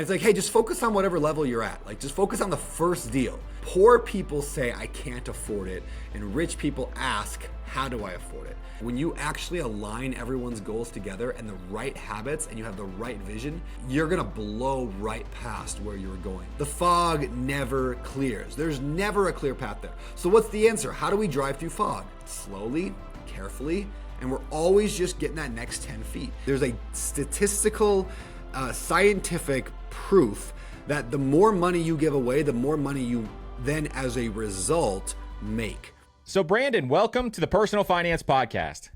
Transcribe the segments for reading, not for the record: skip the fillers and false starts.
it's like, hey, just focus on whatever level you're at. Like, just focus on the first deal. Poor people say, I can't afford it. And rich people ask, how do I afford it? When you actually align everyone's goals together and the right habits and you have the right vision, you're gonna blow right past where you're going. The fog never clears. There's never a clear path there. So what's the answer? How do we drive through fog? Slowly, carefully, and we're always just getting that next 10 feet. There's a statistical, scientific proof that the more money you give away, the more money you then, as a result, make. So Brandon, welcome to the Personal Finance Podcast.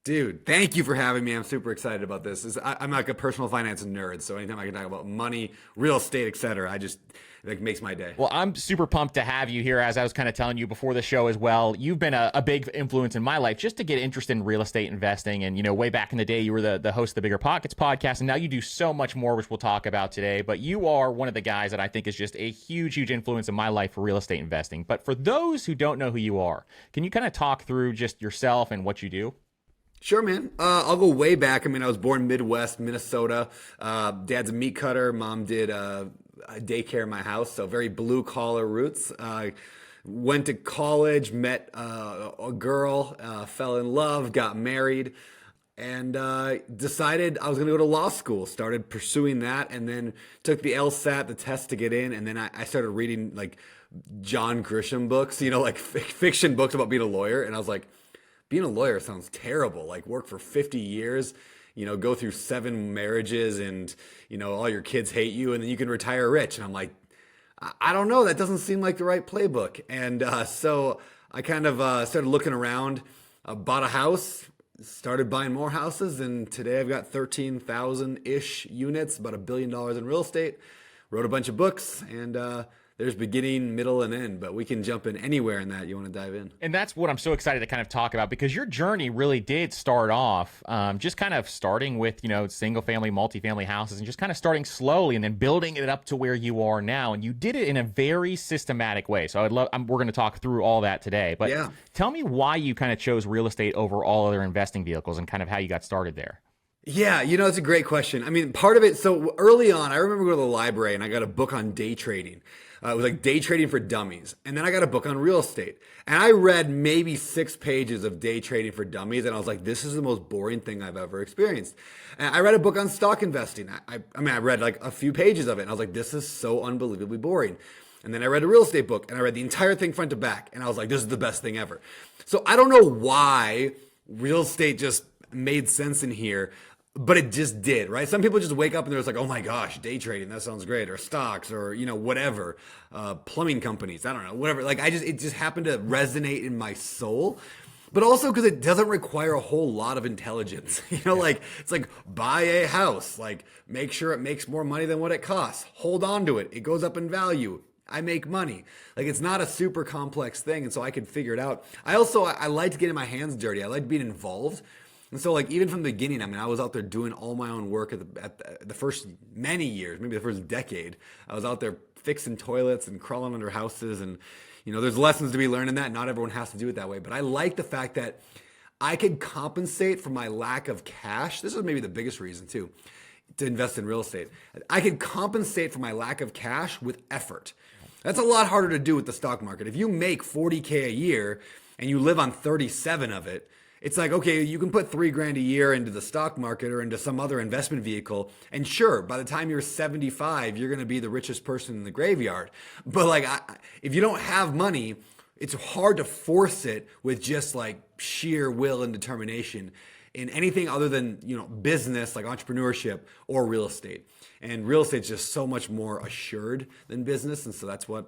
Dude, thank you for having me. I'm super excited about this. I'm like a personal finance nerd, so anytime I can talk about money, real estate, etc., it makes my day. Well, I'm super pumped to have you here, as I was kind of telling you before the show as well. You've been a big influence in my life just to get interested in real estate investing. And, way back in the day, you were the host of the Bigger Pockets podcast, and now you do so much more, which we'll talk about today. But you are one of the guys that I think is just a huge, huge influence in my life for real estate investing. But for those who don't know who you are, can you kind of talk through just yourself and what you do? Sure, man. I'll go way back. I was born Midwest, Minnesota. Dad's a meat cutter. Mom did a daycare in my house, so very blue collar roots. Went to college, met a girl, fell in love, got married, and decided I was going to go to law school. Started pursuing that, and then took the LSAT, the test to get in, and then I started reading like John Grisham books, like fiction books about being a lawyer, and I was like, being a lawyer sounds terrible. Like, work for 50 years, go through 7 marriages, and all your kids hate you, and then you can retire rich. And I'm like, I don't know, that doesn't seem like the right playbook. And so I kind of started looking around, bought a house, started buying more houses, and today I've got 13,000-ish units, about $1 billion in real estate. Wrote a bunch of books, and there's beginning, middle, and end, but we can jump in anywhere in that you want to dive in. And that's what I'm so excited to kind of talk about, because your journey really did start off just kind of starting with, single family, multifamily houses, and just kind of starting slowly and then building it up to where you are now. And you did it in a very systematic way. So we're going to talk through all that today, but yeah. Tell me why you kind of chose real estate over all other investing vehicles and kind of how you got started there. Yeah, it's a great question. Part of it, so early on, I remember going to the library and I got a book on day trading. It was like Day Trading for Dummies. And then I got a book on real estate. And I read maybe 6 pages of Day Trading for Dummies, and I was like, this is the most boring thing I've ever experienced. And I read a book on stock investing. I read like a few pages of it, and I was like, this is so unbelievably boring. And then I read a real estate book, and I read the entire thing front to back, and I was like, this is the best thing ever. So I don't know why real estate just made sense in here, but it just did, right? Some people just wake up and they're just like, oh my gosh, day trading, that sounds great. Or stocks, or, whatever, plumbing companies, I don't know, whatever. Like it just happened to resonate in my soul. But also because it doesn't require a whole lot of intelligence. Like it's like, buy a house, like make sure it makes more money than what it costs. Hold on to it. It goes up in value. I make money. Like, it's not a super complex thing. And so I could figure it out. I liked getting my hands dirty. I liked being involved. And so, like, even from the beginning, I was out there doing all my own work at the first many years, maybe the first decade. I was out there fixing toilets and crawling under houses. And, there's lessons to be learned in that. Not everyone has to do it that way. But I like the fact that I could compensate for my lack of cash. This is maybe the biggest reason, too, to invest in real estate. I could compensate for my lack of cash with effort. That's a lot harder to do with the stock market. If you make $40K a year and you live on 37 of it, it's like, okay, you can put $3,000 a year into the stock market or into some other investment vehicle. And sure, by the time you're 75, you're going to be the richest person in the graveyard. But like, if you don't have money, it's hard to force it with just like sheer will and determination in anything other than, business like entrepreneurship or real estate. And real estate's just so much more assured than business, and so that's what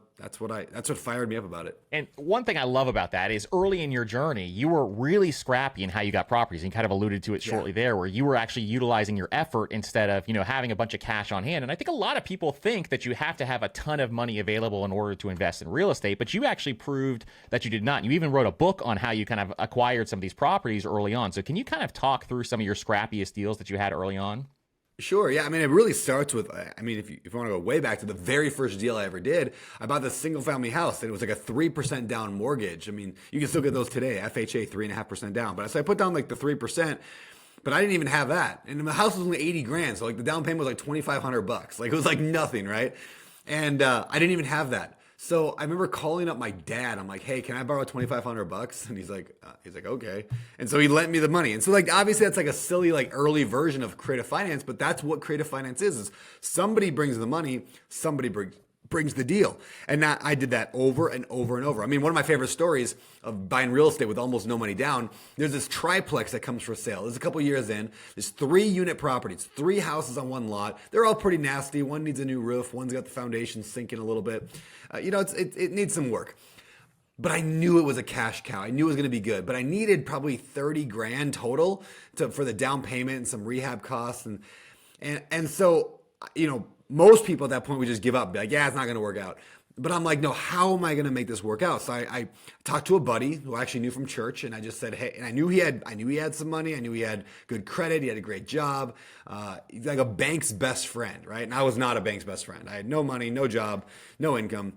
fired me up about it. And one thing I love about that is early in your journey, you were really scrappy in how you got properties. And you kind of alluded to it shortly there, where you were actually utilizing your effort instead of having a bunch of cash on hand. And I think a lot of people think that you have to have a ton of money available in order to invest in real estate, but you actually proved that you did not. You even wrote a book on how you kind of acquired some of these properties early on. So can you kind of talk through some of your scrappiest deals that you had early on? Sure. Yeah. It really starts with, if you want to go way back to the very first deal I ever did, I bought this single family house and it was like a 3% down mortgage. You can still get those today, FHA 3.5% down. But so I put down like the 3%, but I didn't even have that. And the house was only 80 grand. So like the down payment was like 2,500 bucks. Like it was like nothing, right? And I didn't even have that. So I remember calling up my dad. I'm like, hey, can I borrow 2,500 bucks? And he's like, okay. And so he lent me the money. And so like, obviously that's like a silly, like early version of creative finance, but that's what creative finance is somebody brings the money, somebody brings the deal. And that, I did that over and over and over. I mean, one of my favorite stories of buying real estate with almost no money down, there's this triplex that comes for sale. There's a couple years in. There's 3 unit properties, 3 houses on one lot. They're all pretty nasty. One needs a new roof. One's got the foundation sinking a little bit. It needs some work. But I knew it was a cash cow. I knew it was going to be good. But I needed probably 30 grand total for the down payment and some rehab costs. And so, most people at that point would just give up, be like, yeah, it's not going to work out. But I'm like, no, how am I going to make this work out? So I talked to a buddy who I actually knew from church, and I just said, hey, and I knew he had some money. I knew he had good credit. He had a great job. He's like a bank's best friend, right? And I was not a bank's best friend. I had no money, no job, no income.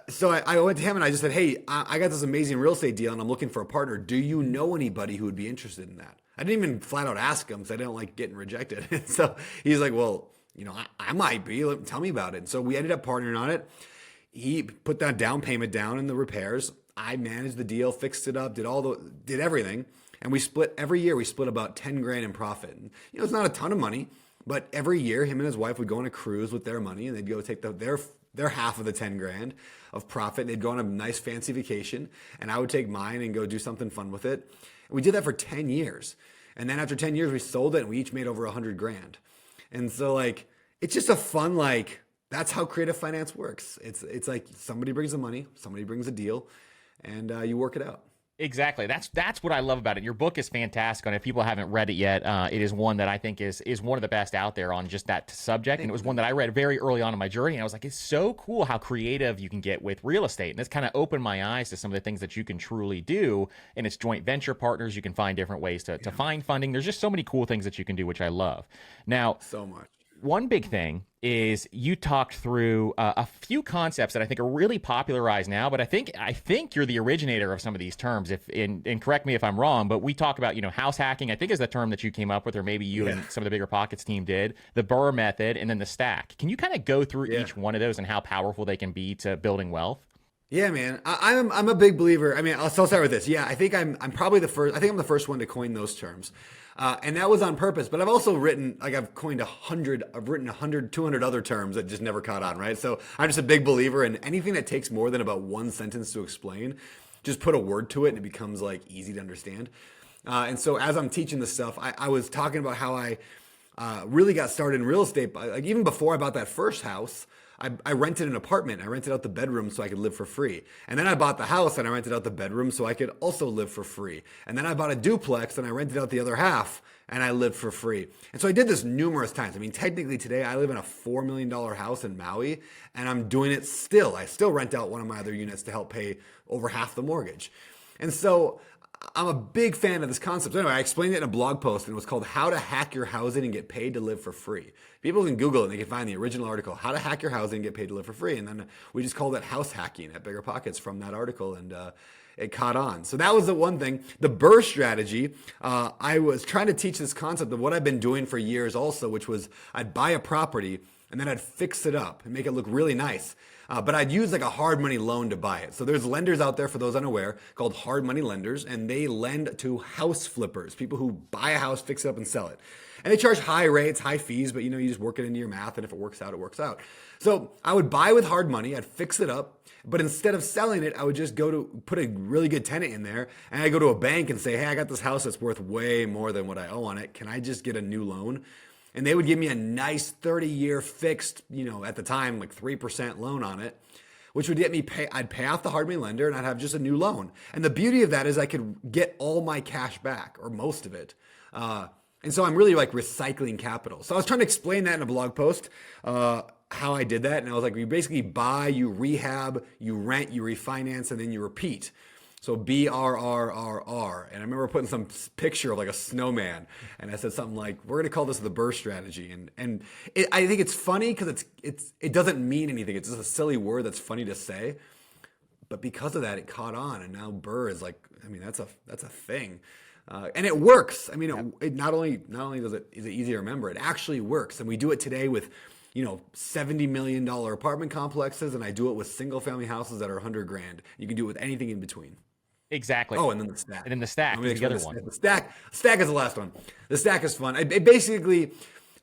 So I went to him and I just said, hey, I got this amazing real estate deal and I'm looking for a partner. Do you know anybody who would be interested in that? I didn't even flat out ask him because I didn't like getting rejected. And so he's like, well, I might be. Tell me about it. And so we ended up partnering on it. He put that down payment down in the repairs. I managed the deal, fixed it up, did everything. And we split every year. We split about 10 grand in profit. And, it's not a ton of money, but every year him and his wife would go on a cruise with their money and they'd go take their half of the 10 grand of profit. And they'd go on a nice fancy vacation and I would take mine and go do something fun with it. And we did that for 10 years. And then after 10 years, we sold it and we each made over 100 grand. And so like, it's just a fun, like, that's how creative finance works. It's like somebody brings the money, somebody brings the deal, and you work it out. Exactly. That's what I love about it. Your book is fantastic. And if people haven't read it yet, it is one that I think is one of the best out there on just that subject. And it was one that I read very early on in my journey. And I was like, it's so cool how creative you can get with real estate. And this kind of opened my eyes to some of the things that you can truly do. And it's joint venture partners. You can find different ways to find funding. There's just so many cool things that you can do, which I love. Now, so much. One big thing is you talked through a few concepts that I think are really popularized now, but I think you're the originator of some of these terms. And correct me if I'm wrong, but we talk about house hacking. I think is the term that you came up with, or maybe you and some of the Bigger Pockets team did. The Burr method, and then the stack. Can you kind of go through each one of those and how powerful they can be to building wealth? Yeah, man. I'm a big believer. I mean, I'll start with this. Yeah, I think I'm probably the first. I think I'm the first one to coin those terms. And that was on purpose, but I've also written, like I've coined 100, I've written 100, 200 other terms that just never caught on, right? So I'm just a big believer in anything that takes more than about one sentence to explain, just put a word to it and it becomes like easy to understand. And so as I'm teaching this stuff, I was talking about how I really got started in real estate. Like even before I bought that first house, I rented an apartment. I rented out the bedroom so I could live for free. And then I bought the house and I rented out the bedroom so I could also live for free. And then I bought a duplex and I rented out the other half and I lived for free. And so I did this numerous times. I mean, technically today I live in a $4 million house in Maui and I'm doing it still. I still rent out one of my other units to help pay over half the mortgage. And so I'm a big fan of this concept. So anyway, I explained it in a blog post and it was called How to Hack Your Housing and Get Paid to Live for Free. People can Google it and they can find the original article, How to Hack Your Housing and Get Paid to Live for Free. And then we just called it house hacking at Bigger Pockets from that article, and it caught on. So that was the one thing. The Burr strategy, I was trying to teach this concept of what I've been doing for years also, which was I'd buy a property and then I'd fix it up and make it look really nice. But I'd use like a hard money loan to buy it. So there's lenders out there, for those unaware, called hard money lenders, and they lend to house flippers, people who buy a house, fix it up, and sell it. And they charge high rates, high fees, but you just work it into your math, and if it works out, it works out. So I would buy with hard money, I'd fix it up, but instead of selling it, I would just go to put a really good tenant in there, and I'd go to a bank and say, hey, I got this house that's worth way more than what I owe on it. Can I just get a new loan? And they would give me a nice 30-year fixed, at the time, like 3% loan on it, which would get me I'd pay off the hard money lender and I'd have just a new loan. And the beauty of that is I could get all my cash back, or most of it. And so I'm really like recycling capital. So I was trying to explain that in a blog post, how I did that. And I was like, you basically buy, you rehab, you rent, you refinance, and then you repeat. So BRRRR. And I remember putting some picture of like a snowman. And I said something like, we're going to call this the Burr strategy. And I think it's funny because it doesn't mean anything. It's just a silly word that's funny to say. But because of that, it caught on. And now Burr is like, I mean, that's a thing. And it works. I mean, it not only is it easy to remember, it actually works. And we do it today with, $70 million apartment complexes, and I do it with single family houses that are 100 grand. You can do it with anything in between. Exactly. Oh, and then the stack. And then the stack is the other one. The stack is the last one. The stack is fun. It basically,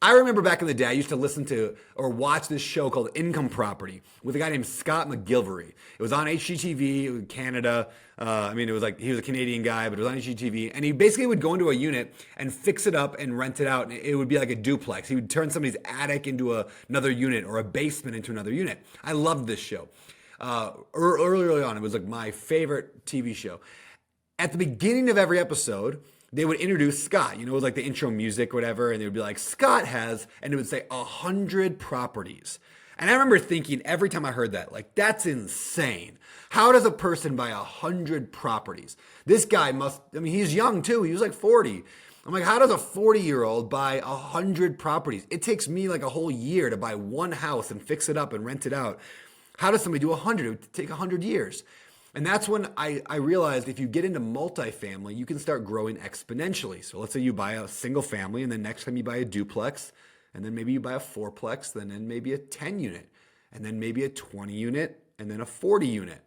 I remember back in the day, I used to listen to or watch this show called Income Property with a guy named Scott McGilvery. It was on HGTV in Canada. It was like he was a Canadian guy, but it was on HGTV. And he basically would go into a unit and fix it up and rent it out. And it would be like a duplex. He would turn somebody's attic into another unit or a basement into another unit. I loved this show. Early on, it was like my favorite TV show. At the beginning of every episode, they would introduce Scott. It was like the intro music or whatever, and they would be like, Scott has, and it would say 100 properties. And I remember thinking every time I heard that, like, that's insane. How does a person buy 100 properties? This guy he's young too. He was like 40. I'm like, how does a 40-year-old buy 100 properties? It takes me like a whole year to buy one house and fix it up and rent it out. How does somebody do 100? It would take 100 years. And that's when I realized if you get into multifamily, you can start growing exponentially. So let's say you buy a single family, and then next time you buy a duplex, and then maybe you buy a fourplex, then maybe a 10 unit, and then maybe a 20 unit, and then a 40 unit.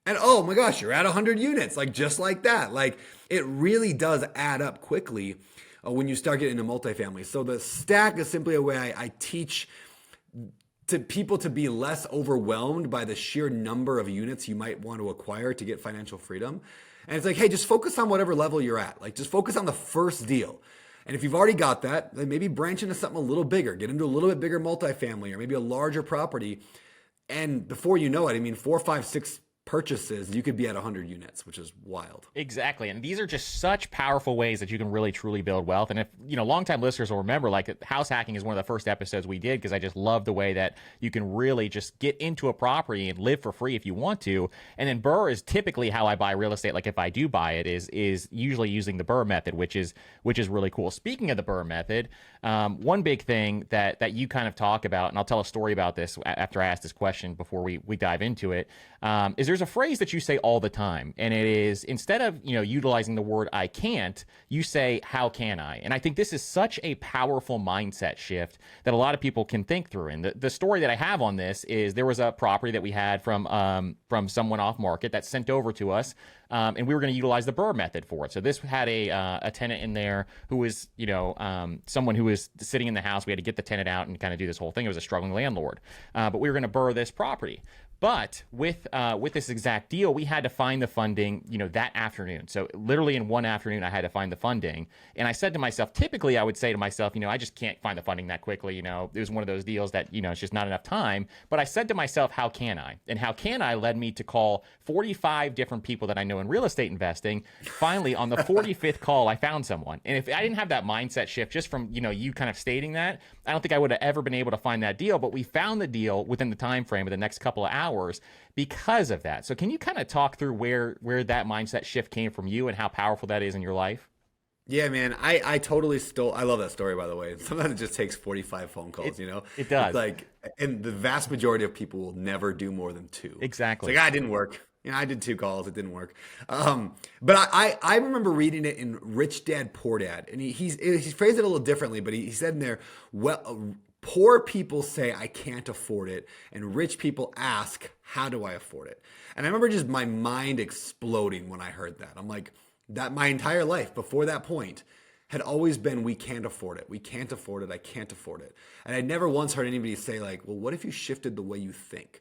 And oh my gosh, you're at 100 units, like just like that. Like it really does add up quickly when you start getting into multifamily. So the stack is simply a way I teach to people to be less overwhelmed by the sheer number of units you might want to acquire to get financial freedom. And it's like, hey, just focus on whatever level you're at. Like just focus on the first deal. And if you've already got that, then maybe branch into something a little bigger, get into a little bit bigger multifamily or maybe a larger property. And before you know it, 4, 5, 6 purchases, you could be at 100 units, which is wild. Exactly. And these are just such powerful ways that you can really truly build wealth. And if, longtime listeners will remember, like house hacking is one of the first episodes we did because I just love the way that you can really just get into a property and live for free if you want to. And then BRRRR is typically how I buy real estate. Like if I do buy it is usually using the BRRRR method, which is really cool. Speaking of the BRRRR method, one big thing that you kind of talk about, and I'll tell a story about this after I ask this question before we dive into it, is there's a phrase that you say all the time, and it is instead of utilizing the word I can't, you say how can I? And I think this is such a powerful mindset shift that a lot of people can think through. And the story that I have on this is there was a property that we had from someone off market that sent over to us, and we were going to utilize the BRRRR method for it. So this had a tenant in there who was someone who was sitting in the house. We had to get the tenant out and kind of do this whole thing. It was a struggling landlord, but we were going to BRRRR this property. But with this exact deal, we had to find the funding, that afternoon. So literally in one afternoon, I had to find the funding. And I said to myself, typically I would say to myself, I just can't find the funding that quickly. It was one of those deals that, it's just not enough time. But I said to myself, how can I? And how can I led me to call 45 different people that I know in real estate investing. Finally, on the 45th call, I found someone. And if I didn't have that mindset shift just from, you kind of stating that, I don't think I would have ever been able to find that deal. But we found the deal within the time frame of the next couple of hours because of that. So can you kind of talk through where that mindset shift came from you and how powerful that is in your life? Yeah, man, I totally I love that story, by the way. Sometimes it just takes 45 phone calls, It does. It's like, and the vast majority of people will never do more than 2. Exactly. It's like, it didn't work. I did 2 calls. It didn't work. But I remember reading it in Rich Dad, Poor Dad. And he phrased it a little differently, but he said in there, poor people say, I can't afford it. And rich people ask, how do I afford it? And I remember just my mind exploding when I heard that. I'm like, that my entire life before that point had always been, we can't afford it. We can't afford it. I can't afford it. And I never once heard anybody say like, well, what if you shifted the way you think?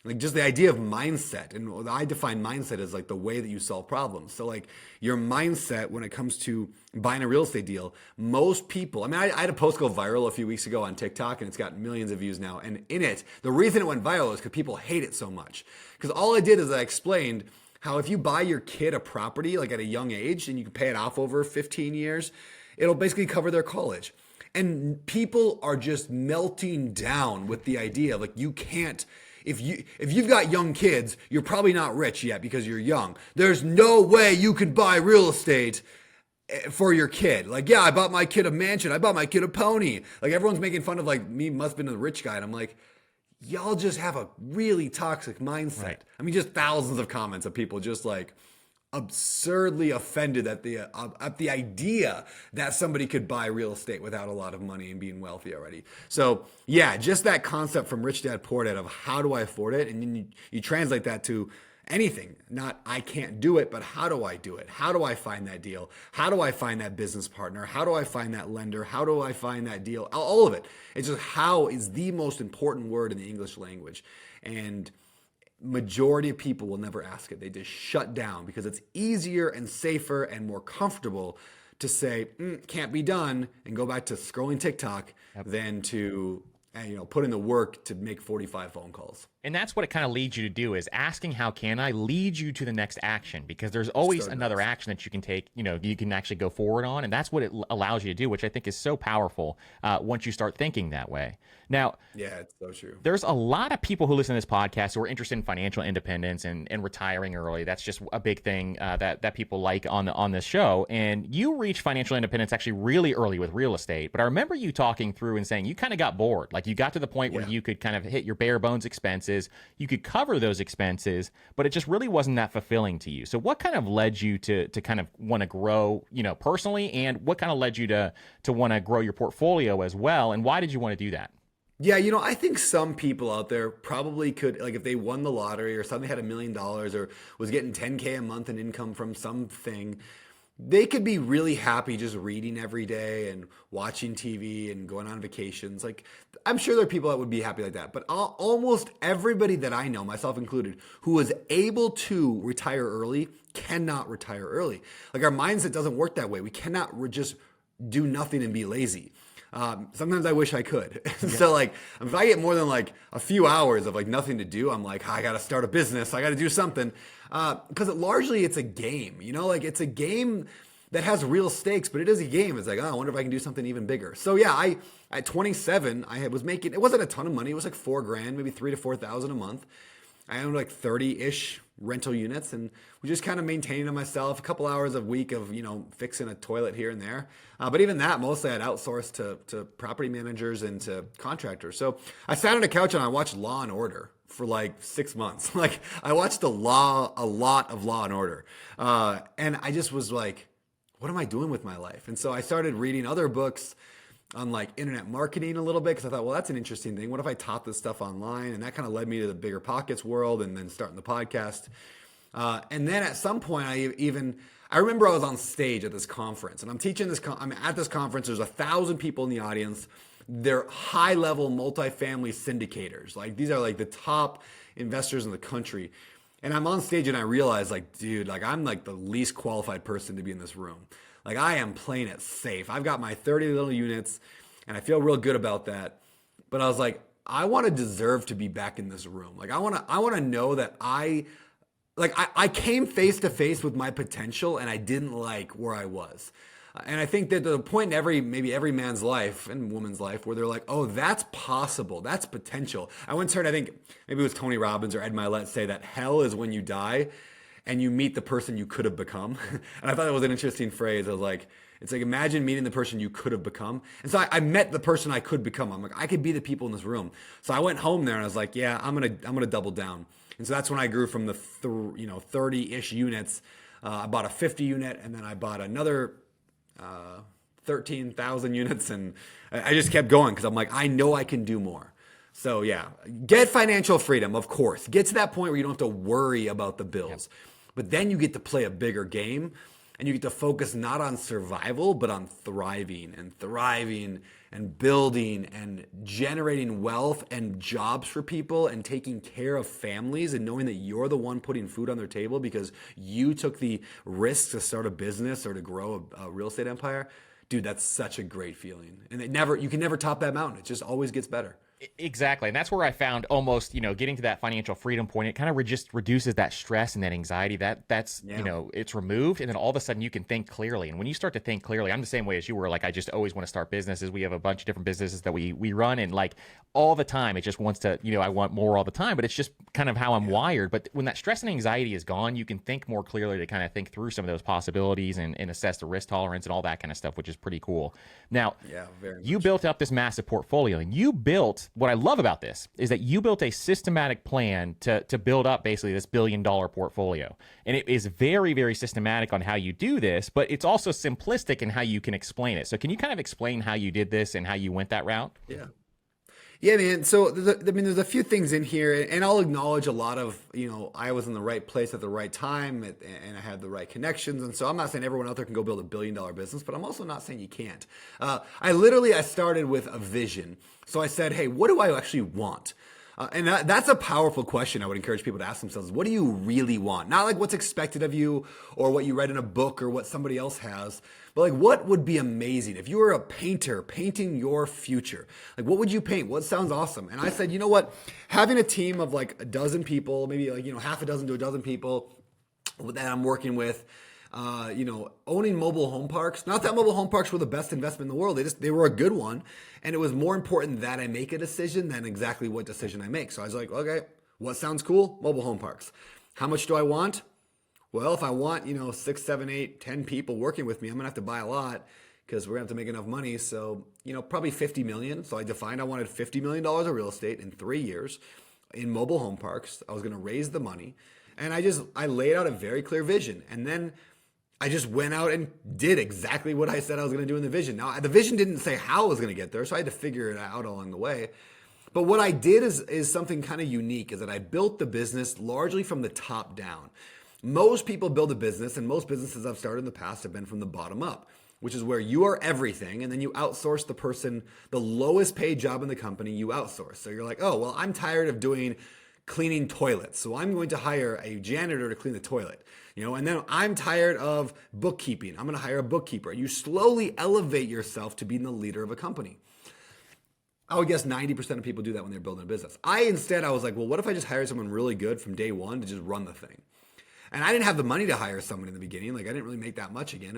Like just the idea of mindset. And I define mindset as like the way that you solve problems. So like your mindset when it comes to buying a real estate deal, most people, I had a post go viral a few weeks ago on TikTok and it's got millions of views now. And in it, the reason it went viral is because people hate it so much. Because all I did is I explained how if you buy your kid a property like at a young age and you can pay it off over 15 years, it'll basically cover their college. And people are just melting down with the idea of like you can't, if you've got young kids, you're probably not rich yet because you're young. There's no way you could buy real estate for your kid. Like, yeah, I bought my kid a mansion. I bought my kid a pony. Like everyone's making fun of like me must have been a rich guy. And I'm like, y'all just have a really toxic mindset. Right. Just thousands of comments of people just like, absurdly offended at the idea that somebody could buy real estate without a lot of money and being wealthy already. So yeah, just that concept from Rich Dad Poor Dad of how do I afford it, and then you translate that to anything. Not I can't do it, but how do I do it? How do I find that deal? How do I find that business partner? How do I find that lender? How do I find that deal? All of it. It's just how is the most important word in the English language, and majority of people will never ask it. They just shut down because it's easier and safer and more comfortable to say can't be done and go back to scrolling TikTok than to put in the work to make 45 phone calls. And that's what it kind of leads you to do, is asking how can I lead you to the next action, because there's always another action that you can take, you can actually go forward on. And that's what it allows you to do, which I think is so powerful once you start thinking that way. Now, yeah, it's so true. There's a lot of people who listen to this podcast who are interested in financial independence and retiring early. That's just a big thing that people like on this show. And you reached financial independence actually really early with real estate. But I remember you talking through and saying you kind of got bored. Like you got to the point where you could kind of hit your bare bones expenses. You could cover those expenses, but it just really wasn't that fulfilling to you. So what kind of led you to kind of want to grow, personally, and what kind of led you to want to grow your portfolio as well? And why did you want to do that? Yeah, I think some people out there probably could, like if they won the lottery or suddenly had $1 million or was getting 10K a month in income from something, they could be really happy just reading every day and watching TV and going on vacations. Like, I'm sure there are people that would be happy like that. But almost everybody that I know, myself included, who was able to retire early cannot retire early. Like, our mindset doesn't work that way. We cannot just do nothing and be lazy. Sometimes I wish I could. So like, if I get more than like a few hours of like nothing to do, I'm like, I got to start a business. I got to do something. Because largely it's a game, like it's a game that has real stakes, but it is a game. It's like, I wonder if I can do something even bigger. So yeah, at 27, I was making, it wasn't a ton of money. It was like $4,000, maybe $3,000 to $4,000 a month. I owned like 30-ish rental units, and we just kind of maintaining them myself, a couple hours a week of, fixing a toilet here and there. But even that, mostly I'd outsourced to property managers and to contractors. So I sat on a couch and I watched Law and Order for like 6 months. Like I watched a lot of Law and Order. And I just was like, what am I doing with my life? And so I started reading other books on like internet marketing a little bit, because I thought, well, that's an interesting thing. What if I taught this stuff online? And that kind of led me to the Bigger Pockets world and then starting the podcast. And then at some point I remember I was on stage at this conference and I'm teaching this, I'm at this conference. There's 1,000 people in the audience. They're high level multifamily syndicators. Like these are like the top investors in the country. And I'm on stage and I realize like, dude, like I'm like the least qualified person to be in this room. Like I am playing it safe. I've got my 30 little units and I feel real good about that. But I was like, I want to deserve to be back in this room. Like I want to know that I came face to face with my potential and I didn't like where I was. And I think that the point in maybe every man's life and woman's life where they're like, oh, that's possible. That's potential. I once heard, I think maybe it was Tony Robbins or Ed Mylett say that hell is when you die and you meet the person you could have become. And I thought that was an interesting phrase. I was like, it's like, imagine meeting the person you could have become. And so I met the person I could become. I'm like, I could be the people in this room. So I went home there and I was like, yeah, I'm gonna double down. And so that's when I grew from the 30-ish units. I bought a 50 unit and then I bought another 13,000 units. And I just kept going because I'm like, I know I can do more. So yeah, get financial freedom, of course. Get to that point where you don't have to worry about the bills. Yep. But then you get to play a bigger game and you get to focus not on survival, but on thriving and building and generating wealth and jobs for people and taking care of families and knowing that you're the one putting food on their table because you took the risk to start a business or to grow a real estate empire. Dude, that's such a great feeling. And you can never top that mountain. It just always gets better. Exactly. And that's where I found almost, getting to that financial freedom point, it kind of just reduces that stress and that anxiety that's it's removed. And then all of a sudden you can think clearly. And when you start to think clearly, I'm the same way as you were. Like, I just always want to start businesses. We have a bunch of different businesses that we run, and like all the time, it just wants to, I want more all the time, but it's just kind of how I'm wired. But when that stress and anxiety is gone, you can think more clearly to kind of think through some of those possibilities and assess the risk tolerance and all that kind of stuff, which is pretty cool. Now, you built up this massive portfolio and you built what I love about this is that you built a systematic plan to build up basically this $1 billion portfolio. And it is very, very systematic on how you do this, but it's also simplistic in how you can explain it. So can you kind of explain how you did this and how you went that route? Yeah. Yeah, man. So there's a few things in here, and I'll acknowledge a lot of, I was in the right place at the right time, and I had the right connections. And so I'm not saying everyone out there can go build $1 billion business, but I'm also not saying you can't. I started with a vision. So I said, hey, what do I actually want? And that's a powerful question I would encourage people to ask themselves. What do you really want? Not like what's expected of you or what you read in a book or what somebody else has, but like what would be amazing if you were a painter painting your future? Like what would you paint? What sounds awesome? And I said, you know what? Having a team of like a dozen people, maybe like, half a dozen to a dozen people that I'm working with, owning mobile home parks. Not that mobile home parks were the best investment in the world. They were a good one. And it was more important that I make a decision than exactly what decision I make. So I was like, okay, what sounds cool? Mobile home parks. How much do I want? Well, if I want, 6, 7, 8, 10 people working with me, I'm going to have to buy a lot because we're going to have to make enough money. So, probably 50 million. So I defined I wanted $50 million of real estate in 3 years in mobile home parks. I was going to raise the money. And I laid out a very clear vision. And then I just went out and did exactly what I said I was going to do in the vision. Now, the vision didn't say how I was going to get there, so I had to figure it out along the way. But what I did is something kind of unique, is that I built the business largely from the top down. Most people build a business, and most businesses I've started in the past have been from the bottom up, which is where you are everything, and then you outsource the lowest paid job in the company, you outsource. So you're like, oh, well, I'm tired of doing cleaning toilets, so I'm going to hire a janitor to clean the toilet. And then I'm tired of bookkeeping. I'm going to hire a bookkeeper. You slowly elevate yourself to being the leader of a company. I would guess 90% of people do that when they're building a business. I was like, well, what if I just hire someone really good from day one to just run the thing? And I didn't have the money to hire someone in the beginning. Like I didn't really make that much again.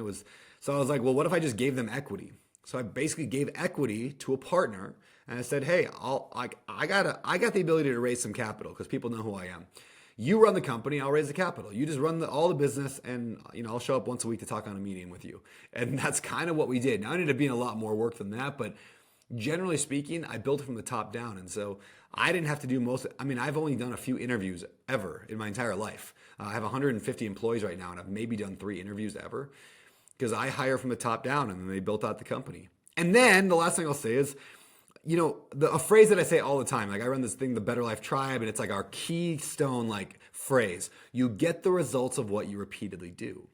So I was like, well, what if I just gave them equity? So I basically gave equity to a partner, and I said, hey, I got the ability to raise some capital because people know who I am. You run the company, I'll raise the capital. You just run all the business, and I'll show up once a week to talk on a meeting with you. And that's kind of what we did. Now, it ended up being a lot more work than that, but generally speaking, I built it from the top down. And so I didn't have to do I've only done a few interviews ever in my entire life. I have 150 employees right now, and I've maybe done 3 interviews ever because I hire from the top down, and then they built out the company. And then the last thing I'll say is, a phrase that I say all the time, like I run this thing, the Better Life Tribe, and it's like our keystone phrase. You get the results of what you repeatedly do.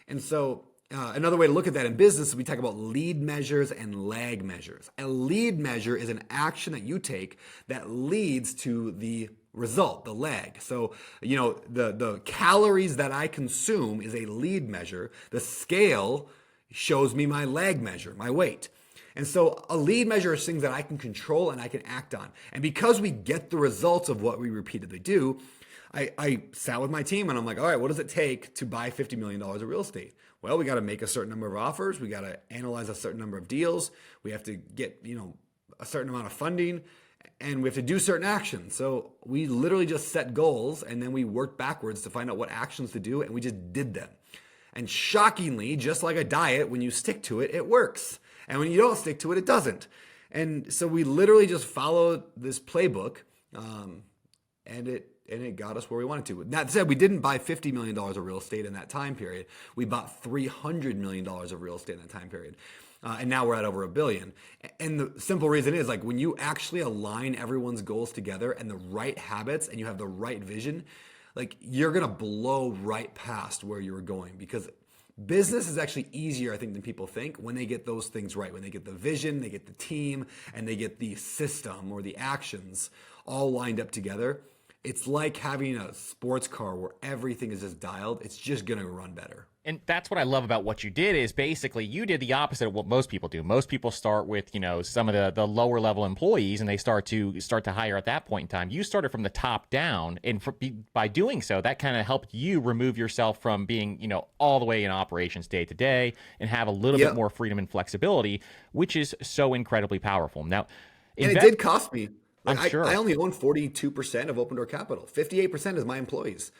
And so another way to look at that in business is we talk about lead measures and lag measures. A lead measure is an action that you take that leads to the result, the lag. So, the calories that I consume is a lead measure. The scale shows me my lag measure, my weight. And so a lead measure is things that I can control and I can act on. And because we get the results of what we repeatedly do, I sat with my team and I'm like, all right, what does it take to buy $50 million of real estate? Well, we got to make a certain number of offers. We got to analyze a certain number of deals. We have to get, a certain amount of funding, and we have to do certain actions. So we literally just set goals, and then we worked backwards to find out what actions to do, and we just did them. And shockingly, just like a diet, when you stick to it, it works. And when you don't stick to it, it doesn't. And so we literally just followed this playbook, and it got us where we wanted to. That said, we didn't buy $50 million of real estate in that time period. We bought $300 million of real estate in that time period. And now we're at over $1 billion. And the simple reason is, when you actually align everyone's goals together and the right habits, and you have the right vision, you're going to blow right past where you were going, because business is actually easier, I think, than people think when they get those things right. When they get the vision, they get the team, and they get the system or the actions all lined up together. It's like having a sports car where everything is just dialed. It's just going to run better. And that's what I love about what you did, is basically you did the opposite of what most people do. Most people start with, some of the lower level employees, and they start to hire at that point in time. You started from the top down, and by doing so, that kind of helped you remove yourself from being, all the way in operations day to day, and have a little bit more freedom and flexibility, which is so incredibly powerful. Now, and it did cost me. I'm sure. I only own 42% of Open Door Capital. 58% is my employees.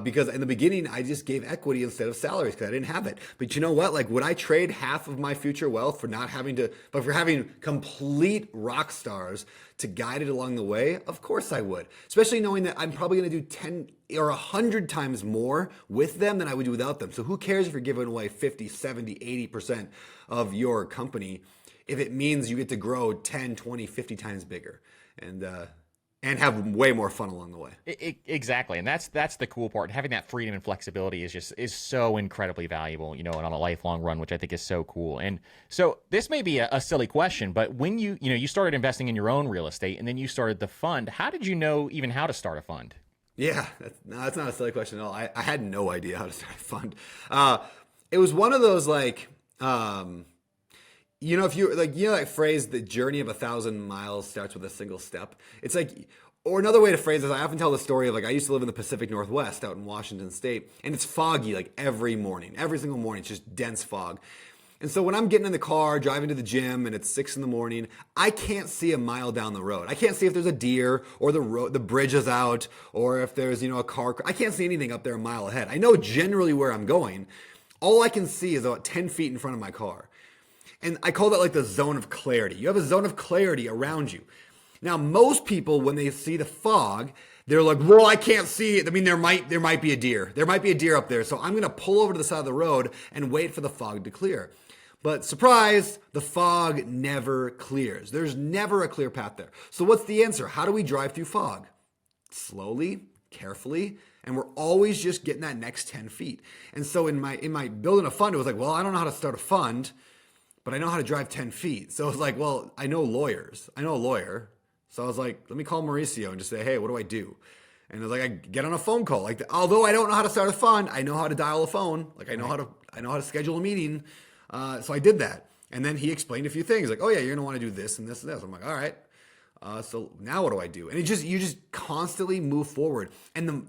Because in the beginning, I just gave equity instead of salaries because I didn't have it. But you know what? Like, would I trade half of my future wealth for not having to, but for having complete rock stars to guide it along the way? Of course I would. Especially knowing that I'm probably going to do 10 or 100 times more with them than I would do without them. So who cares if you're giving away 50, 70, 80% of your company if it means you get to grow 10, 20, 50 times bigger and have way more fun along the way. Exactly. And that's the cool part. Having that freedom and flexibility is so incredibly valuable, and on a lifelong run, which I think is so cool. And so this may be a silly question, but when you started investing in your own real estate and then you started the fund, how did you know even how to start a fund? Yeah, that's not a silly question at all. I had no idea how to start a fund. It was one of those if you that phrase, the journey of 1,000 miles starts with a single step. It's like, or another way to phrase this, I often tell the story of I used to live in the Pacific Northwest out in Washington State, and it's foggy every morning, every single morning. It's just dense fog. And so when I'm getting in the car, driving to the gym, and it's 6 a.m, I can't see a mile down the road. I can't see if there's a deer or the bridge is out or if there's, a car. I can't see anything up there a mile ahead. I know generally where I'm going. All I can see is about 10 feet in front of my car. And I call that the zone of clarity. You have a zone of clarity around you. Now, most people, when they see the fog, they're like, well, I can't see it. I mean, there might be a deer. There might be a deer up there. So I'm going to pull over to the side of the road and wait for the fog to clear. But surprise, the fog never clears. There's never a clear path there. So what's the answer? How do we drive through fog? Slowly, carefully, and we're always just getting that next 10 feet. And so in my building a fund, it was well, I don't know how to start a fund, but I know how to drive 10 feet. So it was well, I know lawyers. I know a lawyer. So I was let me call Mauricio and just say, hey, what do I do? And it was I get on a phone call. Although I don't know how to start a fund, I know how to dial a phone. I know how to schedule a meeting. So I did that. And then he explained a few things oh yeah, you're going to want to do this and this and this. I'm all right. So now what do I do? And you just constantly move forward. And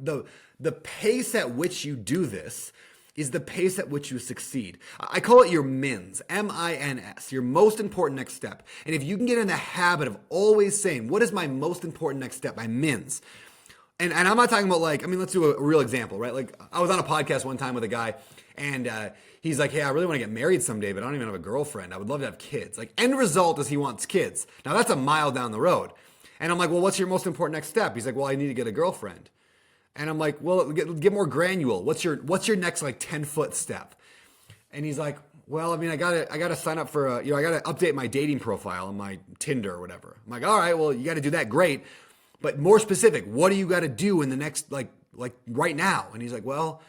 the pace at which you do this is the pace at which you succeed. I call it your MINS, M-I-N-S, your most important next step. And if you can get in the habit of always saying, what is my most important next step? My MINS. And I'm not talking about let's do a real example, right? I was on a podcast one time with a guy and he's hey, I really want to get married someday, but I don't even have a girlfriend. I would love to have kids. End result is he wants kids. Now that's a mile down the road. And I'm well, what's your most important next step? He's well, I need to get a girlfriend. And I'm well, get more granular. What's your next 10-foot step? And he's well, I mean, I gotta sign up for I gotta update my dating profile on my Tinder or whatever. I'm all right, well, you got to do that, great, but more specific. What do you got to do in the next right now? And he's well,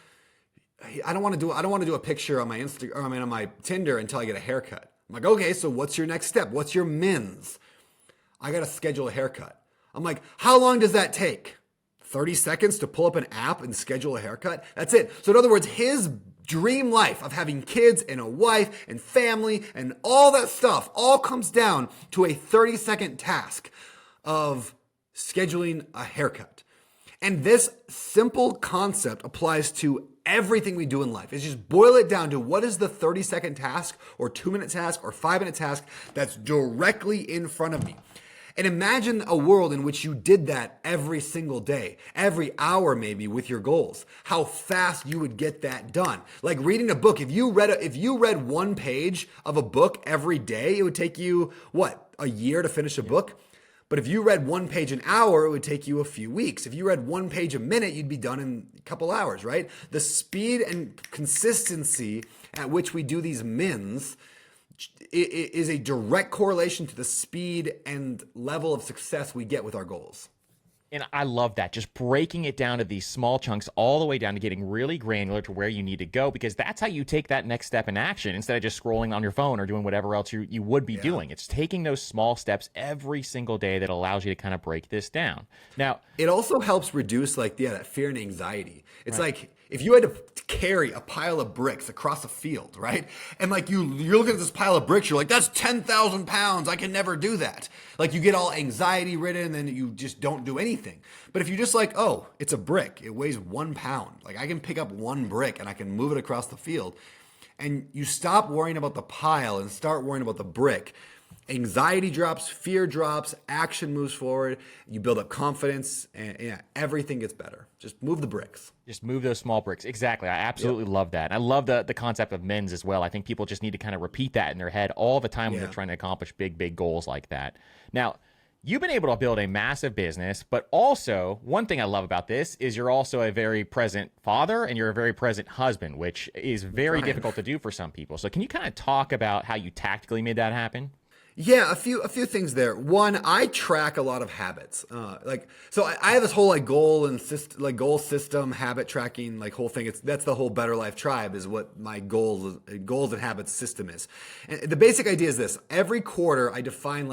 I don't want to do a picture on my Instagram, on my Tinder until I get a haircut. I'm okay, so what's your next step? What's your MINS? I gotta schedule a haircut. I'm how long does that take? 30 seconds to pull up an app and schedule a haircut? That's it. So in other words, his dream life of having kids and a wife and family and all that stuff all comes down to a 30-second task of scheduling a haircut. And this simple concept applies to everything we do in life. It's just boil it down to what is the 30-second task or 2-minute task or 5-minute task that's directly in front of me. And imagine a world in which you did that every single day, every hour maybe with your goals, how fast you would get that done. Like reading a book, if you read one page of a book every day, it would take you, a year to finish a book? But if you read one page an hour, it would take you a few weeks. If you read one page a minute, you'd be done in a couple hours, right? The speed and consistency at which we do these MINS is a direct correlation to the speed and level of success we get with our goals. And I love that, just breaking it down to these small chunks all the way down to getting really granular to where you need to go, because that's how you take that next step in action instead of just scrolling on your phone or doing whatever else you would be doing. It's taking those small steps every single day that allows you to kind of break this down. Now, it also helps reduce that fear and anxiety. It's if you had to carry a pile of bricks across a field, right? And you're looking at this pile of bricks, you're that's 10,000 pounds. I can never do that. You get all anxiety ridden and then you just don't do anything. But if you're just oh, it's a brick. It weighs 1 pound. I can pick up one brick and I can move it across the field. And you stop worrying about the pile and start worrying about the brick. Anxiety drops, fear drops, action moves forward, you build up confidence, and yeah, everything gets better. Just move the bricks. Just move those small bricks. Exactly. I absolutely love that. And I love the concept of MINS as well. I think people just need to kind of repeat that in their head all the time when they're trying to accomplish big goals like that. Now, you've been able to build a massive business, but also one thing I love about this is you're also a very present father and you're a very present husband, which is very difficult to do for some people. So can you kind of talk about how you tactically made that happen? Yeah, a few things there. One, I track a lot of habits. I have this whole goal system, habit tracking, whole thing. That's the whole Better Life Tribe is what my goals and habits system is. And the basic idea is this: every quarter, I define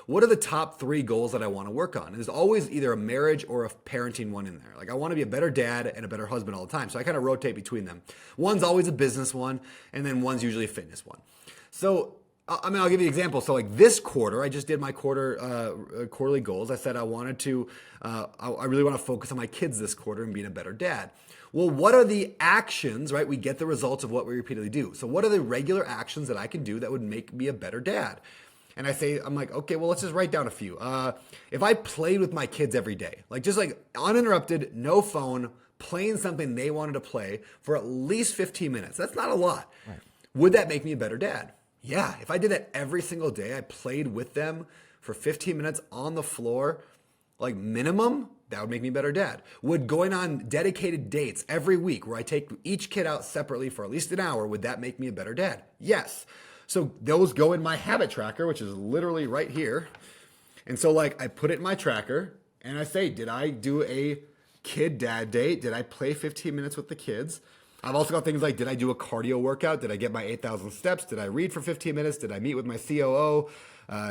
what are the top 3 goals that I want to work on. And there's always either a marriage or a parenting one in there. I want to be a better dad and a better husband all the time. So I kind of rotate between them. One's always a business one, and then one's usually a fitness one. So I'll give you an example. So this quarter, I just did my quarterly goals. I said I wanted to, I really want to focus on my kids this quarter and being a better dad. Well, what are the actions, right? We get the results of what we repeatedly do. So what are the regular actions that I can do that would make me a better dad? And I'm like, okay, well, let's just write down a few. If I played with my kids every day, just uninterrupted, no phone, playing something they wanted to play for at least 15 minutes, that's not a lot. Right. Would that make me a better dad? Yeah, if I did that every single day, I played with them for 15 minutes on the floor, minimum, that would make me a better dad. Would going on dedicated dates every week where I take each kid out separately for at least an hour, would that make me a better dad? Yes. So those go in my habit tracker, which is literally right here. And so I put it in my tracker and I say, did I do a kid dad date? Did I play 15 minutes with the kids? I've also got things like, did I do a cardio workout? Did I get my 8,000 steps? Did I read for 15 minutes? Did I meet with my COO?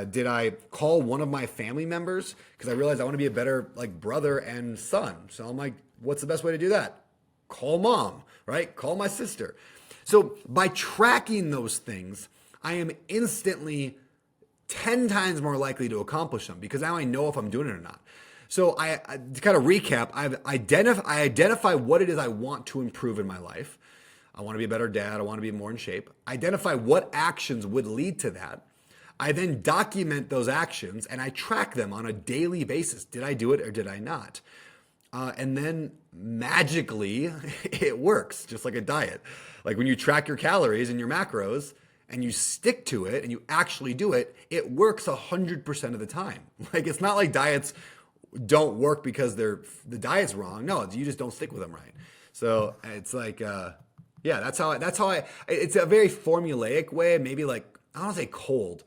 Did I call one of my family members? Because I realized I want to be a better brother and son. So I'm like, what's the best way to do that? Call mom, right? Call my sister. So by tracking those things, I am instantly 10 times more likely to accomplish them because now I know if I'm doing it or not. So I to kind of recap, I identify what it is I want to improve in my life. I want to be a better dad. I want to be more in shape. Identify what actions would lead to that. I then document those actions and I track them on a daily basis. Did I do it or did I not? And then magically it works, just like a diet. When you track your calories and your macros and you stick to it and you actually do it, it works 100% of the time. It's not like diets don't work because the diet's wrong. No, you just don't stick with them right. So it's that's how I, it's a very formulaic way, maybe I don't want to say cold,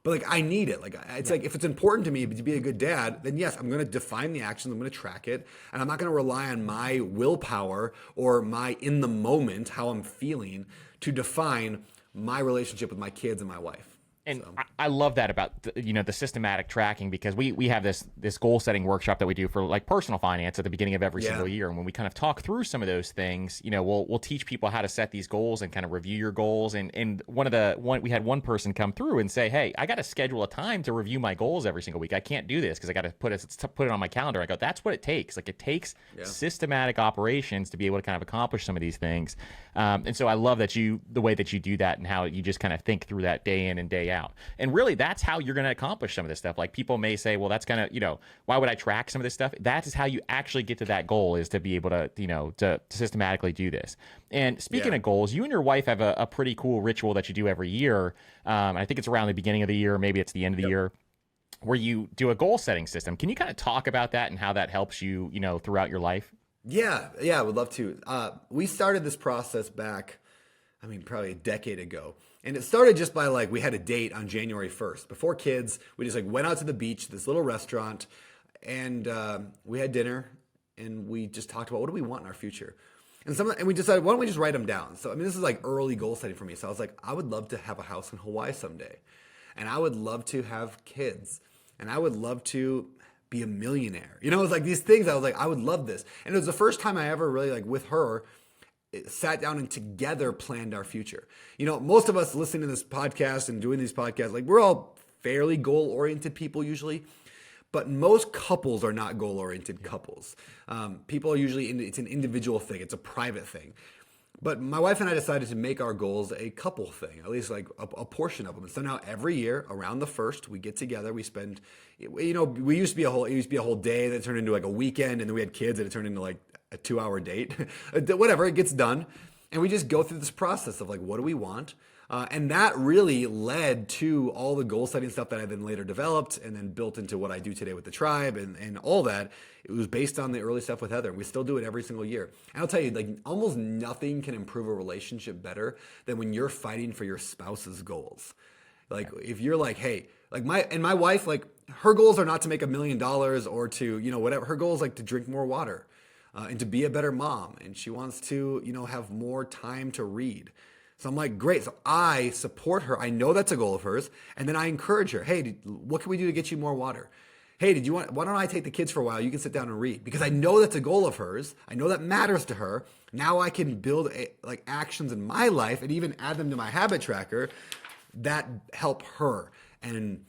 but I need it. If it's important to me to be a good dad, then yes, I'm going to define the actions. I'm going to track it. And I'm not going to rely on my willpower or my in the moment, how I'm feeling to define my relationship with my kids and my wife. And I love that about the systematic tracking because we have this goal setting workshop that we do for personal finance at the beginning of every single year. And when we kind of talk through some of those things, we'll teach people how to set these goals and kind of review your goals. And we had one person come through and say, hey, I got to schedule a time to review my goals every single week. I can't do this because I got to put it on my calendar. I go, that's what it takes. It takes systematic operations to be able to kind of accomplish some of these things. And so I love the way that you do that and how you just kind of think through that day in and day out. And really, that's how you're going to accomplish some of this stuff. People may say, well, that's kind of, why would I track some of this stuff? That is how you actually get to that goal, is to be able to, to systematically do this. And speaking of goals, you and your wife have a pretty cool ritual that you do every year. I think it's around the beginning of the year, maybe it's the end of the year, where you do a goal setting system. Can you kind of talk about that and how that helps you, throughout your life? Yeah, I would love to. We started this process back, probably a decade ago. And it started just by we had a date on January 1st. Before kids, we just went out to the beach, this little restaurant, and we had dinner, and we just talked about what do we want in our future. And we decided, why don't we just write them down? So, this is early goal setting for me. So I was like, I would love to have a house in Hawaii someday. And I would love to have kids. And I would love to be a millionaire. It was these things. I was like, I would love this. And it was the first time I ever really with her sat down and together planned our future. Most of us listening to this podcast and doing these podcasts, we're all fairly goal-oriented people usually, but most couples are not goal-oriented couples. People are usually, it's an individual thing. It's a private thing. But my wife and I decided to make our goals a couple thing, at least like a portion of them. And so now every year around the first, we get together. We spend, we used to be it used to be a whole day that turned into like a weekend, and then we had kids and it turned into like a 2-hour date. Whatever, it gets done, and we just go through this process of like, what do we want? And that really led to all the goal setting stuff that I then later developed and then built into what I do today with the tribe and all that. It was based on the early stuff with Heather. We still do it every single year. And I'll tell you, like almost nothing can improve a relationship better than when you're fighting for your spouse's goals. Like if you're like, hey, like my wife, like her goals are not to make $1 million or to, whatever. Her goal is like to drink more water and to be a better mom. And she wants to, have more time to read. So I'm like, great. So I support her. I know that's a goal of hers. And then I encourage her. Hey, what can we do to get you more water? Hey, why don't I take the kids for a while? You can sit down and read. Because I know that's a goal of hers. I know that matters to her. Now I can build actions in my life and even add them to my habit tracker that help her. And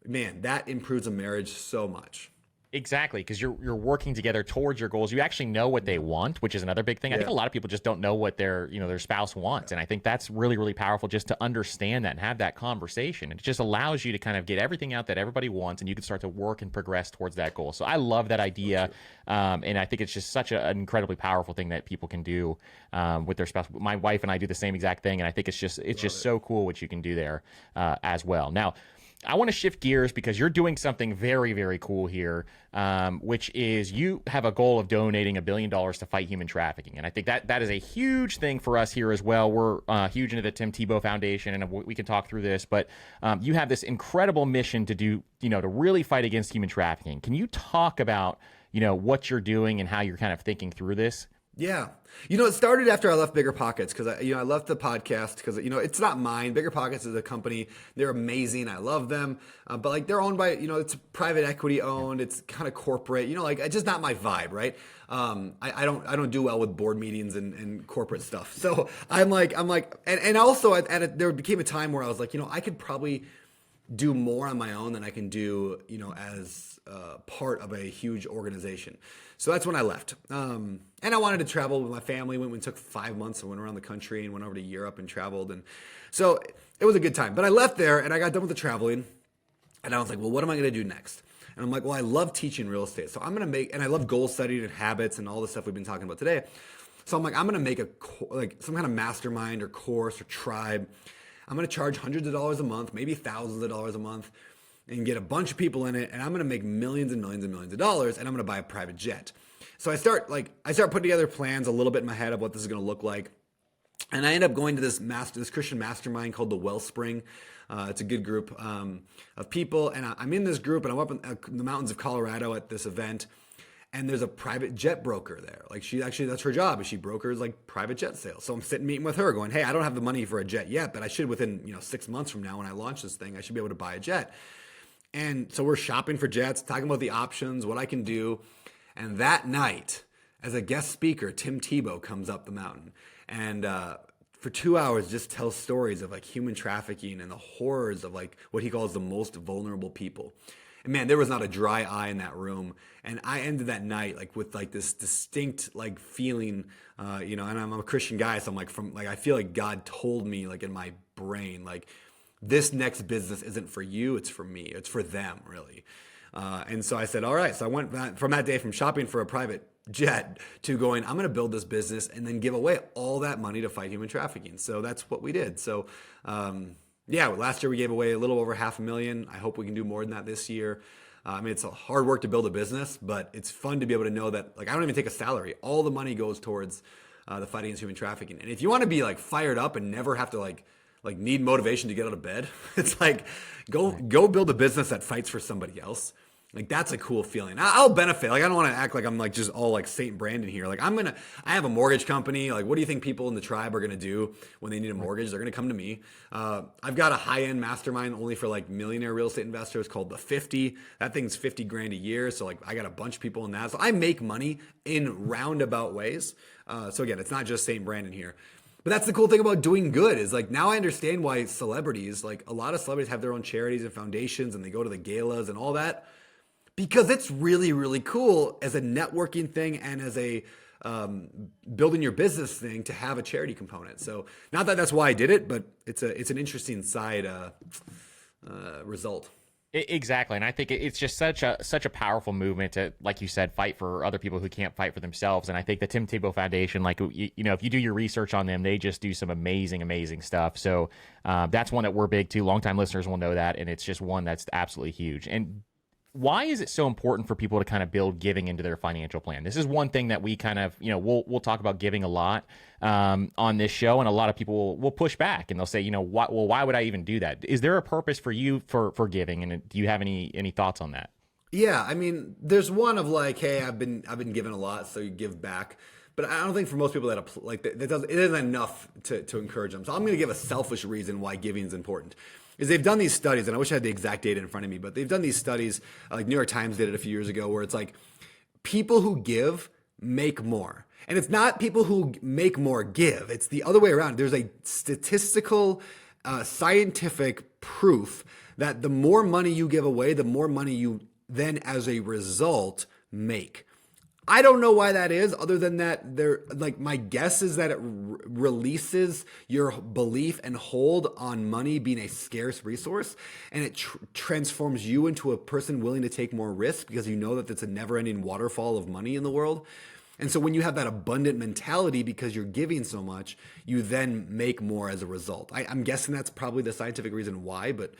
man, that improves a marriage so much. Exactly, because you're working together towards your goals. You actually know what they want, which is another big thing. I think a lot of people just don't know what their spouse wants, and I think that's really, really powerful just to understand that and have that conversation. It just allows you to kind of get everything out that everybody wants, and you can start to work and progress towards that goal. So I love that idea, and I think it's just such an incredibly powerful thing that people can do with their spouse. My wife and I do the same exact thing, and I think it's just so cool what you can do there as well. Now, I want to shift gears because you're doing something very, very cool here, which is you have a goal of donating $1 billion to fight human trafficking. And I think that is a huge thing for us here as well. We're huge into the Tim Tebow Foundation, and we can talk through this. But you have this incredible mission to do, to really fight against human trafficking. Can you talk about, what you're doing and how you're kind of thinking through this? Yeah. It started after I left Bigger Pockets because I left the podcast because, it's not mine. Bigger Pockets is a company. They're amazing. I love them. But like they're owned by, it's private equity owned. It's kind of corporate, it's just not my vibe. Right. I don't do well with board meetings and corporate stuff. So I'm like, and also there became a time where I was like, I could probably do more on my own than I can do, as part of a huge organization. So that's when I left. And I wanted to travel with my family. We took 5 months and went around the country and went over to Europe and traveled. And so it was a good time. But I left there and I got done with the traveling. And I was like, well, what am I going to do next? And I'm like, well, I love teaching real estate. So I'm going to and I love goal setting and habits and all the stuff we've been talking about today. So I'm like, I'm going to make some kind of mastermind or course or tribe. I'm going to charge hundreds of dollars a month, maybe thousands of dollars a month, and get a bunch of people in it. And I'm going to make millions and millions and millions of dollars. And I'm going to buy a private jet. So I start putting together plans a little bit in my head of what this is going to look like. And I end up going to this Christian mastermind called the Wellspring. It's a good group of people. And I'm in this group and I'm up in the mountains of Colorado at this event. And there's a private jet broker there. That's her job. She brokers like private jet sales. So I'm sitting meeting with her going, hey, I don't have the money for a jet yet, but I should within 6 months from now when I launch this thing, I should be able to buy a jet. And so we're shopping for jets, talking about the options, what I can do. And that night, as a guest speaker, Tim Tebow comes up the mountain and for 2 hours just tells stories of like human trafficking and the horrors of like what he calls the most vulnerable people. And man, there was not a dry eye in that room. And I ended that night like with like this distinct like feeling, and I'm a Christian guy, so I'm like I feel like God told me like in my brain like this next business isn't for you, it's for me, it's for them really. And so I said, all right. So I went from that day from shopping for a private jet to going, I'm going to build this business and then give away all that money to fight human trafficking. So that's what we did. So, last year we gave away a little over $500,000. I hope we can do more than that this year. It's a hard work to build a business, but it's fun to be able to know that like I don't even take a salary. All the money goes towards the fighting against human trafficking. And if you want to be like fired up and never have to like need motivation to get out of bed, it's like go build a business that fights for somebody else. Like that's a cool feeling. I'll benefit. Like I don't want to act like I'm like just all like Saint Brandon here. Like I have a mortgage company. Like what do you think people in the tribe are going to do when they need a mortgage? They're going to come to me. I've got a high-end mastermind only for like millionaire real estate investors called the 50. That thing's 50 grand a year. So like I got a bunch of people in that. So I make money in roundabout ways. So again, it's not just Saint Brandon here. But that's the cool thing about doing good is like now I understand why celebrities, like a lot of celebrities have their own charities and foundations and they go to the galas and all that. Because it's really, really cool as a networking thing and as a building your business thing to have a charity component. So not that that's why I did it, but it's an interesting side result. Exactly, and I think it's just such a powerful movement to, like you said, fight for other people who can't fight for themselves. And I think the Tim Tebow Foundation, like if you do your research on them, they just do some amazing stuff. So that's one that we're big to. Longtime listeners will know that, and it's just one that's absolutely huge. And why is it so important for people to kind of build giving into their financial plan? This is one thing that we kind of, we'll talk about giving a lot on this show, and a lot of people will push back and they'll say, why would I even do that? Is there a purpose for you for giving? And do you have any thoughts on that? Yeah, I mean, there's one of like, hey, I've been given a lot, so you give back. But I don't think for most people it isn't enough to encourage them. So I'm going to give a selfish reason why giving is important. Is they've done these studies, and I wish I had the exact data in front of me, but they've done these studies, like New York Times did it a few years ago, where it's like people who give make more. And it's not people who make more give. It's the other way around. There's a statistical, scientific proof that the more money you give away, the more money you then, as a result, make. I don't know why that is, other than that my guess is that it releases your belief and hold on money being a scarce resource, and it transforms you into a person willing to take more risk because you know that it's a never-ending waterfall of money in the world. And so when you have that abundant mentality because you're giving so much, you then make more as a result. I'm guessing that's probably the scientific reason why, but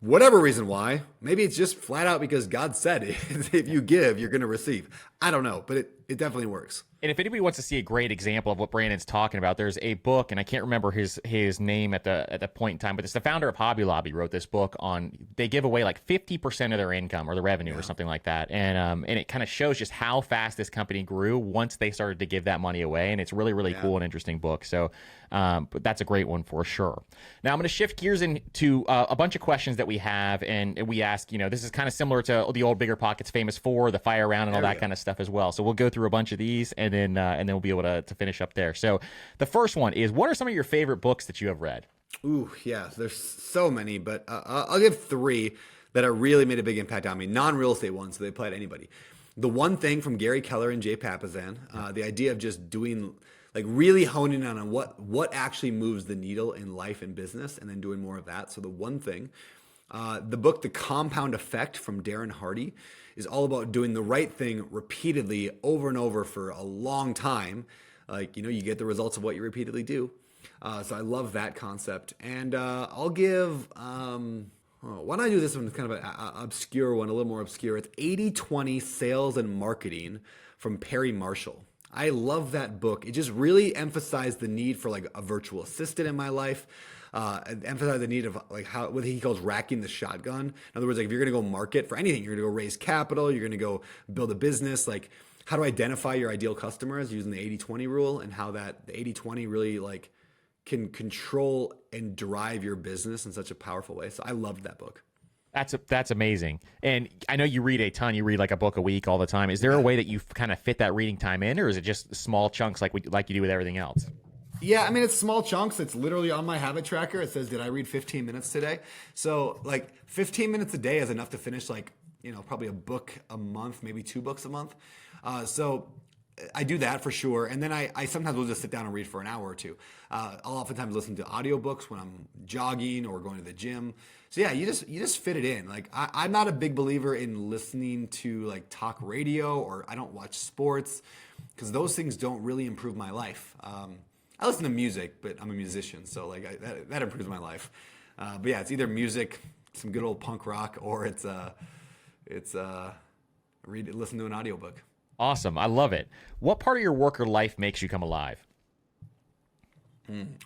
whatever reason why, maybe it's just flat out because God said if you give, you're going to receive. I don't know, but it definitely works. And if anybody wants to see a great example of what Brandon's talking about, there's a book, and I can't remember his name at the point in time, but it's the founder of Hobby Lobby wrote this book on, they give away like 50% of their income or the revenue or something like that. And it kind of shows just how fast this company grew once they started to give that money away. And it's really cool and interesting book. So but that's a great one for sure. Now I'm going to shift gears into a bunch of questions that we have, and we ask, this is kind of similar to the old Bigger Pockets Famous Four, the fire round, and all that kind of stuff as well. So we'll go through a bunch of these, and then we'll be able to finish up there. So the first one is, what are some of your favorite books that you have read? Ooh, yeah, there's so many, but I'll give three that have really made a big impact on me. Non-real estate ones, so they apply to anybody. The One Thing from Gary Keller and Jay Papasan, the idea of just doing, like really honing in on what actually moves the needle in life and business, and then doing more of that. So The One Thing. The book, The Compound Effect from Darren Hardy, is all about doing the right thing repeatedly over and over for a long time. Like, you get the results of what you repeatedly do. So I love that concept. And I'll give, why don't I do this one, kind of an obscure one, a little more obscure. It's 80/20 Sales and Marketing from Perry Marshall. I love that book. It just really emphasized the need for like a virtual assistant in my life. Emphasize the need of like what he calls racking the shotgun. In other words, like if you're going to go market for anything, you're going to go raise capital, you're going to go build a business, like how to identify your ideal customers using the 80/20 rule, and how the 80/20 really like can control and drive your business in such a powerful way. So I loved that book. That's amazing. And I know you read a ton. You read like a book a week all the time. Is there a way that you kind of fit that reading time in, or is it just small chunks like you do with everything else? Yeah, I mean, it's small chunks. It's literally on my habit tracker. It says, did I read 15 minutes today? So like 15 minutes a day is enough to finish like, probably a book a month, maybe 2 books a month. So I do that for sure. And then I sometimes will just sit down and read for an hour or two. I'll oftentimes listen to audiobooks when I'm jogging or going to the gym. So yeah, you just fit it in. Like I'm not a big believer in listening to like talk radio, or I don't watch sports because those things don't really improve my life. I listen to music, but I'm a musician, so like that improves my life. But yeah, it's either music, some good old punk rock, or it's listen to an audiobook. Awesome. I love it. What part of your work or life makes you come alive?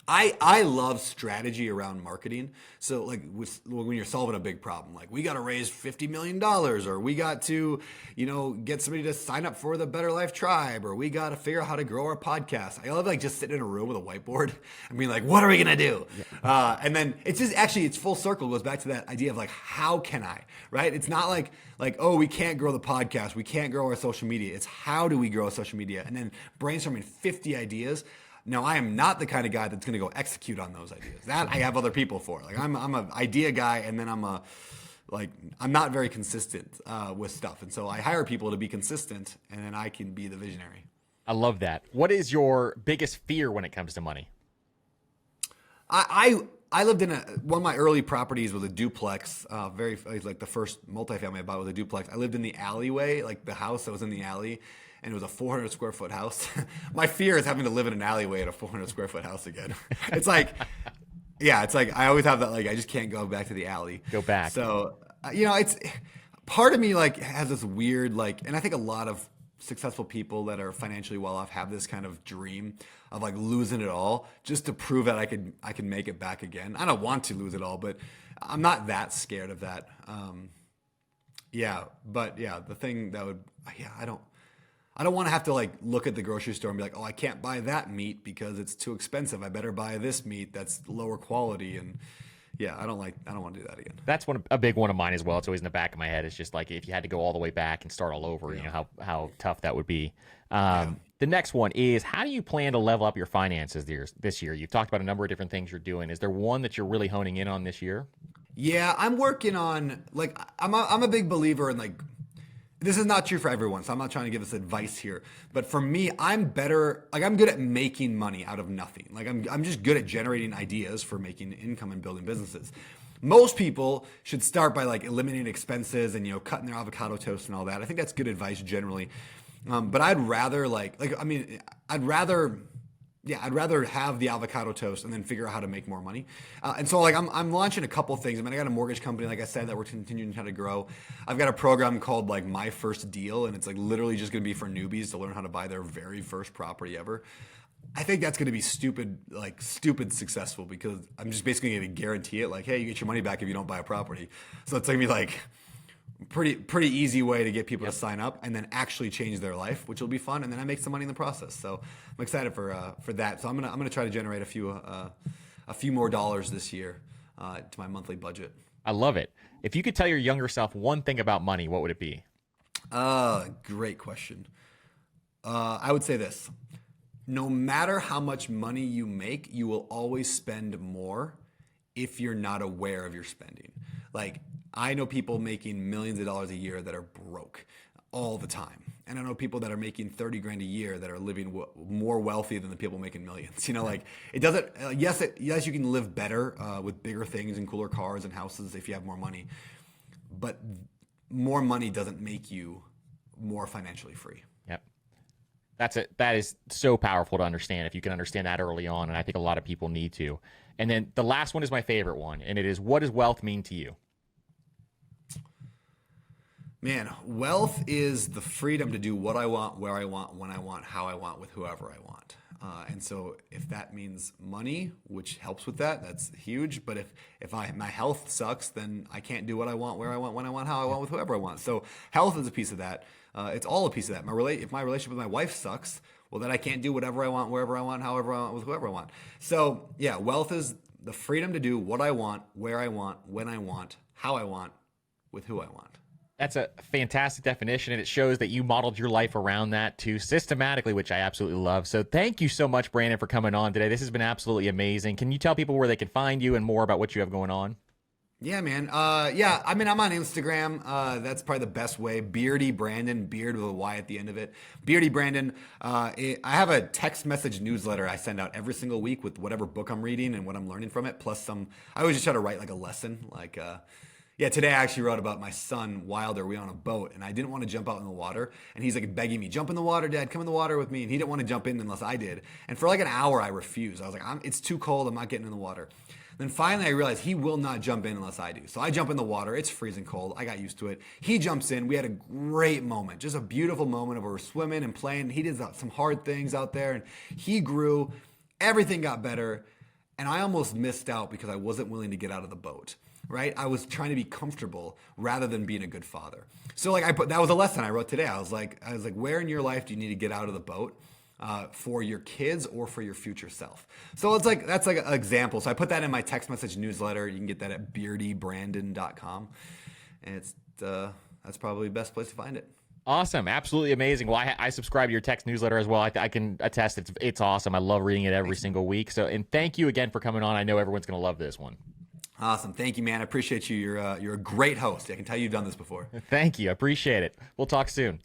I love strategy around marketing. So like when you're solving a big problem, like we got to raise $50 million, or we got to, get somebody to sign up for the Better Life Tribe, or we got to figure out how to grow our podcast. I love like just sitting in a room with a whiteboard and being like, what are we going to do? Yeah. And then it's full circle. It goes back to that idea of like, how can I, right? It's not like, oh, we can't grow the podcast. We can't grow our social media. It's how do we grow social media? And then brainstorming 50 ideas. Now, I am not the kind of guy that's going to go execute on those ideas. That I have other people for. Like I'm an idea guy, and then I'm not very consistent with stuff. And so I hire people to be consistent, and then I can be the visionary. I love that. What is your biggest fear when it comes to money? I lived in one of my early properties was a duplex, very like the first multifamily I bought was a duplex. I lived in the alleyway, like the house that was in the alley, and it was a 400 square foot house. My fear is having to live in an alleyway at a 400 square foot house again. It's like, yeah, it's like I always have that, like I just can't go back to the alley. Go back. So it's part of me like has this weird like, and I think a lot of successful people that are financially well off have this kind of dream of like losing it all just to prove that I can make it back again. I don't want to lose it all, but I'm not that scared of that. The thing that would, I don't want to have to like look at the grocery store and be like, oh, I can't buy that meat because it's too expensive. I better buy this meat that's lower quality. And yeah, I don't want to do that again. That's a big one of mine as well. It's always in the back of my head. It's just like if you had to go all the way back and start all over, how tough that would be. The next one is, how do you plan to level up your finances this year? You've talked about a number of different things you're doing. Is there one that you're really honing in on this year? Yeah, I'm working on like I'm a big believer in like, this is not true for everyone, so I'm not trying to give this advice here. But for me, I'm good at making money out of nothing. Like I'm just good at generating ideas for making income and building businesses. Most people should start by like eliminating expenses and cutting their avocado toast and all that. I think that's good advice generally. But I'd rather I'd rather have the avocado toast and then figure out how to make more money. And so like I'm launching a couple things. I mean, I got a mortgage company, like I said, that we're continuing to try to grow. I've got a program called like My First Deal, and it's like literally just going to be for newbies to learn how to buy their very first property ever. I think that's going to be stupid successful because I'm just basically going to guarantee it. Like, hey, you get your money back if you don't buy a property. So it's going to be like pretty easy way to get people to sign up and then actually change their life, which will be fun, and then I make some money in the process. So I'm excited for that. So I'm gonna try to generate a few more dollars this year to my monthly budget. I love it. If you could tell your younger self one thing about money, what would it be? Great question. I would say this: no matter how much money you make, you will always spend more if you're not aware of your spending. Like, I know people making millions of dollars a year that are broke all the time. And I know people that are making 30 grand a year that are living more wealthy than the people making millions. Like it doesn't, yes, you can live better with bigger things and cooler cars and houses if you have more money, but more money doesn't make you more financially free. Yep. That's it. That is so powerful to understand if you can understand that early on. And I think a lot of people need to. And then the last one is my favorite one. And it is, what does wealth mean to you? Man, wealth is the freedom to do what I want, where I want, when I want, how I want, with whoever I want. And so if that means money, which helps with that, that's huge. But if my health sucks, then I can't do what I want, where I want, when I want, how I want, with whoever I want. So health is a piece of that. It's all a piece of that. If my relationship with my wife sucks, well, then I can't do whatever I want, wherever I want, however I want, with whoever I want. So yeah, wealth is the freedom to do what I want, where I want, when I want, how I want, with who I want. That's a fantastic definition, and it shows that you modeled your life around that too systematically, which I absolutely love. So thank you so much, Brandon, for coming on today. This has been absolutely amazing. Can you tell people where they can find you and more about what you have going on? Yeah, man. I'm on Instagram. That's probably the best way. Beardy Brandon, beard with a Y at the end of it. Beardy Brandon. I have a text message newsletter I send out every single week with whatever book I'm reading and what I'm learning from it. Plus I always just try to write like a lesson. Today I actually wrote about my son, Wilder. We were on a boat, and I didn't want to jump out in the water. And he's like begging me, jump in the water, Dad, come in the water with me. And he didn't want to jump in unless I did. And for like an hour, I refused. I was like, it's too cold. I'm not getting in the water. Then finally, I realized he will not jump in unless I do. So I jump in the water. It's freezing cold. I got used to it. He jumps in. We had a great moment, just a beautiful moment of where we're swimming and playing. He did some hard things out there, and he grew. Everything got better. And I almost missed out because I wasn't willing to get out of the boat. Right? I was trying to be comfortable rather than being a good father. So that was a lesson I wrote today. I was like, where in your life do you need to get out of the boat for your kids or for your future self? So that's like an example. So I put that in my text message newsletter. You can get that at beardybrandon.com. And that's probably the best place to find it. Awesome. Absolutely amazing. Well, I subscribe to your text newsletter as well. I can attest it's awesome. I love reading it every single week. So, and thank you again for coming on. I know everyone's going to love this one. Awesome. Thank you, man. I appreciate you. You're a great host. I can tell you've done this before. Thank you. I appreciate it. We'll talk soon.